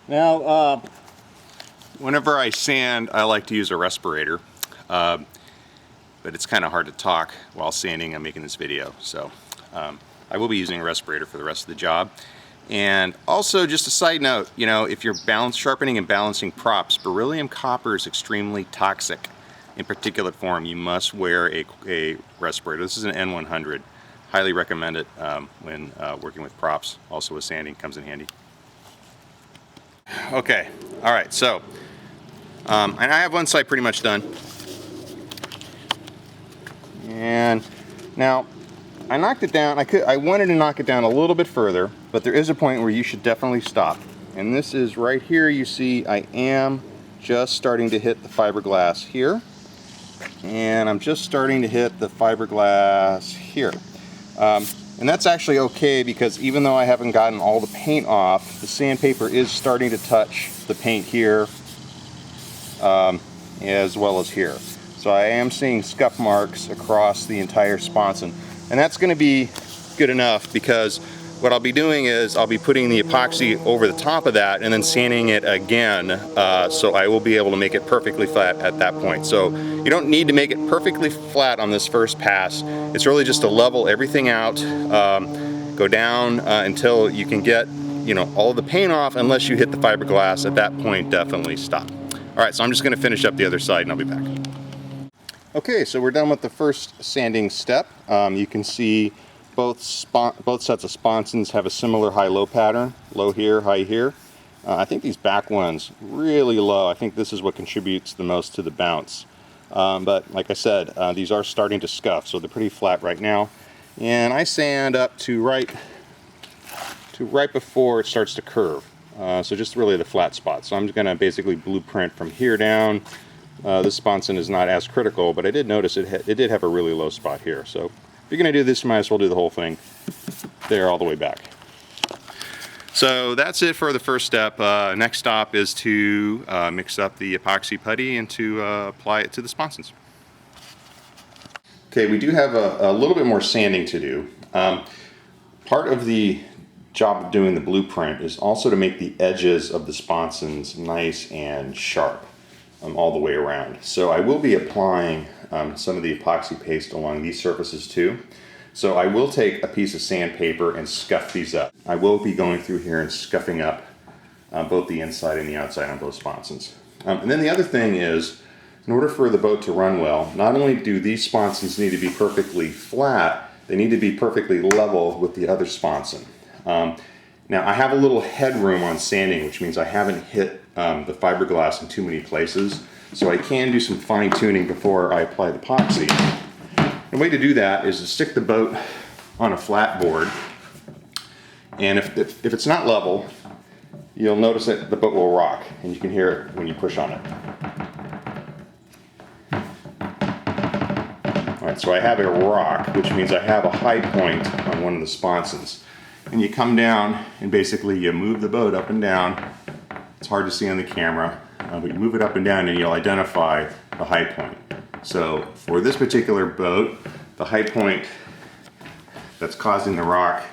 Now, whenever I sand, I like to use a respirator, but it's kind of hard to talk while sanding. I'm making this video, so I will be using a respirator for the rest of the job. And also, just a side note, you know, if you're sharpening and balancing props, beryllium copper is extremely toxic in particulate form. You must wear a respirator. This is an N100. Highly recommend it when working with props. Also with sanding, comes in handy. Okay, all right, so and I have one side pretty much done. And now I knocked it down. I wanted to knock it down a little bit further, but there is a point where you should definitely stop. And this is right here. You see I am just starting to hit the fiberglass here. And I'm just starting to hit the fiberglass here. And that's actually okay, because even though I haven't gotten all the paint off, the sandpaper is starting to touch the paint here as well as here. So I am seeing scuff marks across the entire sponson. And that's going to be good enough, because what I'll be doing is I'll be putting the epoxy over the top of that and then sanding it again, so I will be able to make it perfectly flat at that point. So you don't need to make it perfectly flat on this first pass. It's really just to level everything out, go down until you can get, you know, all the paint off. Unless you hit the fiberglass, at that point definitely stop. All right, so I'm just going to finish up the other side and I'll be back. Okay, so we're done with the first sanding step. You can see both sets of sponsons have a similar high-low pattern. Low here, high here. I think these back ones really low. I think this is what contributes the most to the bounce. But like I said, these are starting to scuff, so they're pretty flat right now. And I sand up to right before it starts to curve. So just really the flat spot. So I'm just going to basically blueprint from here down. This sponson is not as critical, but I did notice it did have a really low spot here. So if you're going to do this, you might as well do the whole thing there all the way back. So that's it for the first step. Next stop is to mix up the epoxy putty and to apply it to the sponsons. Okay, we do have a little bit more sanding to do. Part of the job of doing the blueprint is also to make the edges of the sponsons nice and sharp all the way around. So I will be applying some of the epoxy paste along these surfaces too. So I will take a piece of sandpaper and scuff these up. I will be going through here and scuffing up both the inside and the outside on both sponsons. And then the other thing is, in order for the boat to run well, not only do these sponsons need to be perfectly flat, they need to be perfectly level with the other sponson. Now I have a little headroom on sanding, which means I haven't hit the fiberglass in too many places, so I can do some fine tuning before I apply the epoxy. The way to do that is to stick the boat on a flat board, and if it's not level, you'll notice that the boat will rock, and you can hear it when you push on it. Alright, so I have a rock, which means I have a high point on one of the sponsons. And you come down and basically you move the boat up and down. It's hard to see on the camera, but you move it up and down and you'll identify the high point. So for this particular boat, the high point that's causing the rock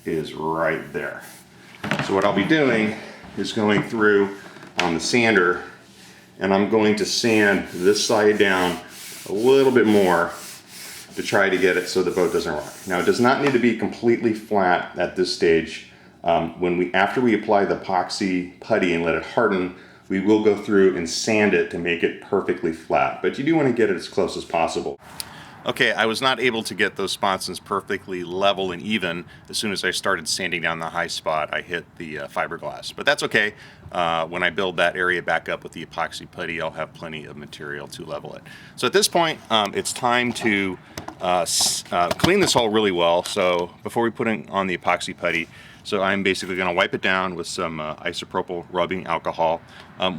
is right there. So what I'll be doing is going through on the sander, and I'm going to sand this side down a little bit more to try to get it so the boat doesn't rock. Now it does not need to be completely flat at this stage. After we apply the epoxy putty and let it harden, we will go through and sand it to make it perfectly flat. But you do want to get it as close as possible. Okay, I was not able to get those sponsons perfectly level and even. As soon as I started sanding down the high spot, I hit the fiberglass. But that's okay. When I build that area back up with the epoxy putty, I'll have plenty of material to level it. So at this point, it's time to clean this hull really well. So before we put in on the epoxy putty, so I'm basically going to wipe it down with some isopropyl rubbing alcohol.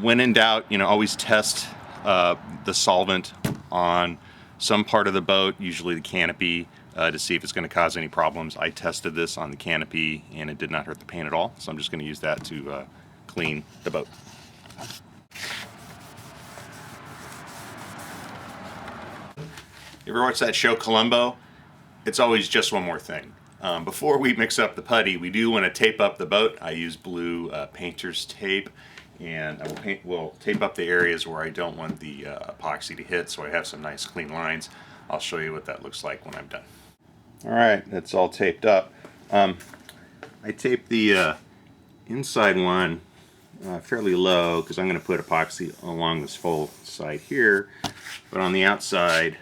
When in doubt, you know, always test the solvent on some part of the boat, usually the canopy, to see if it's going to cause any problems. I tested this on the canopy and it did not hurt the paint at all, so I'm just going to use that to clean the boat. You ever watch that show Columbo? It's always just one more thing. Before we mix up the putty, we do want to tape up the boat. I use blue painter's tape, and we'll tape up the areas where I don't want the epoxy to hit, so I have some nice clean lines. I'll show you what that looks like when I'm done. Alright, that's all taped up. I taped the inside one fairly low because I'm going to put epoxy along this full side here, but on the outside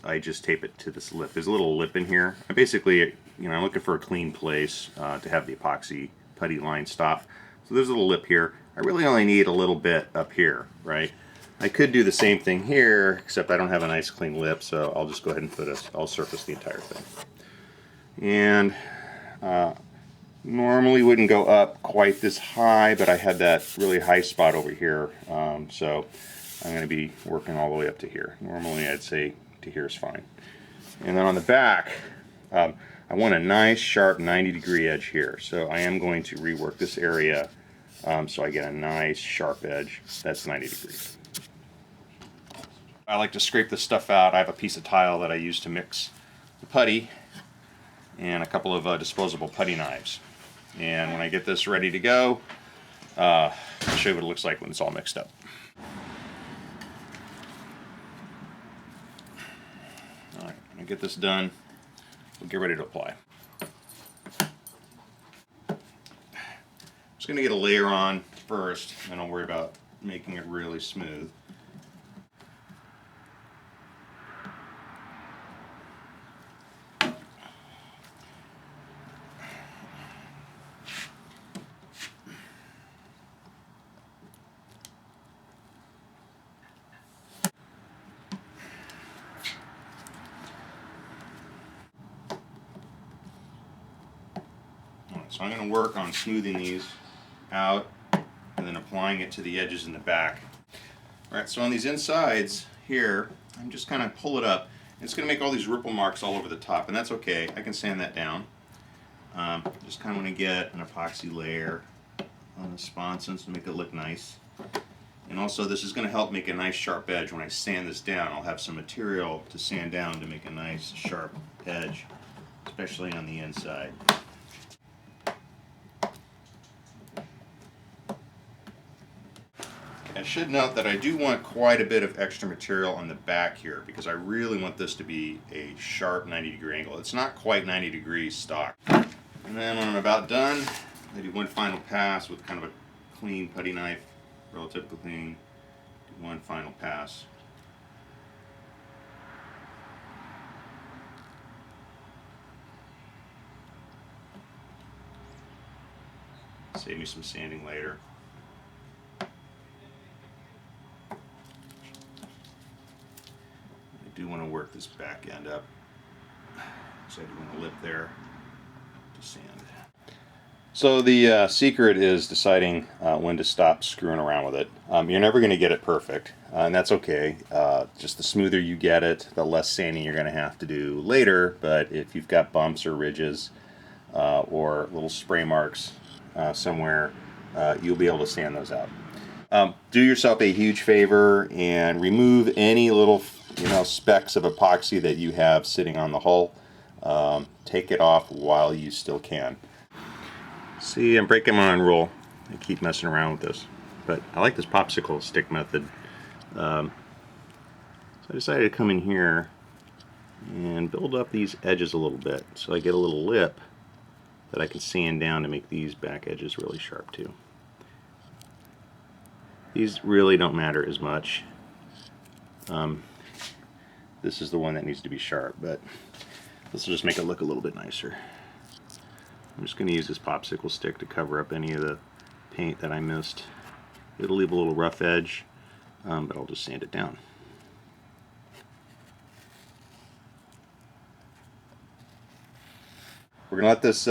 I just tape it to this lip. There's a little lip in here. I basically, I'm looking for a clean place to have the epoxy putty line stop. So there's a little lip here. I really only need a little bit up here, right? I could do the same thing here, except I don't have a nice clean lip, so I'll just go ahead and I'll surface the entire thing. And normally wouldn't go up quite this high, but I had that really high spot over here, so I'm going to be working all the way up to here. Normally I'd say to here is fine. And then on the back, I want a nice sharp 90-degree edge here, so I am going to rework this area so I get a nice sharp edge that's 90 degrees. I like to scrape this stuff out. I have a piece of tile that I use to mix the putty and a couple of disposable putty knives. And when I get this ready to go, I'll show you what it looks like when it's all mixed up. Alright, when I get this done, we'll get ready to apply. I'm just going to get a layer on first, and I'll worry about making it really smooth. So I'm going to work on smoothing these out and then applying it to the edges in the back. Alright, so on these insides here, I'm just kind of pull it up. It's going to make all these ripple marks all over the top, and that's okay. I can sand that down. Just kind of want to get an epoxy layer on the sponsons to make it look nice. And also this is going to help make a nice sharp edge when I sand this down. I'll have some material to sand down to make a nice sharp edge, especially on the inside. I should note that I do want quite a bit of extra material on the back here because I really want this to be a sharp 90-degree angle. It's not quite 90 degrees stock. And then when I'm about done, I do one final pass with kind of a clean putty knife, relatively clean. Do one final pass. Save me some sanding later. I do want to work this back end up, so I do want a lip there to sand. So the secret is deciding when to stop screwing around with it. You're never going to get it perfect, and that's okay. Just the smoother you get it, the less sanding you're going to have to do later, but if you've got bumps or ridges or little spray marks somewhere, you'll be able to sand those out. Do yourself a huge favor and remove any little specks of epoxy that you have sitting on the hull. Take it off while you still can. See, I'm breaking my own rule. I keep messing around with this, but I like this popsicle stick method. So I decided to come in here and build up these edges a little bit so I get a little lip that I can sand down to make these back edges really sharp too. These really don't matter as much. This is the one that needs to be sharp, but this will just make it look a little bit nicer. I'm just going to use this popsicle stick to cover up any of the paint that I missed. It'll leave a little rough edge, but I'll just sand it down. We're going to let this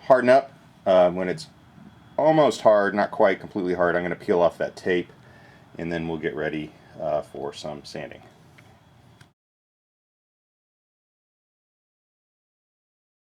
harden up. When it's almost hard, not quite completely hard, I'm going to peel off that tape, and then we'll get ready for some sanding.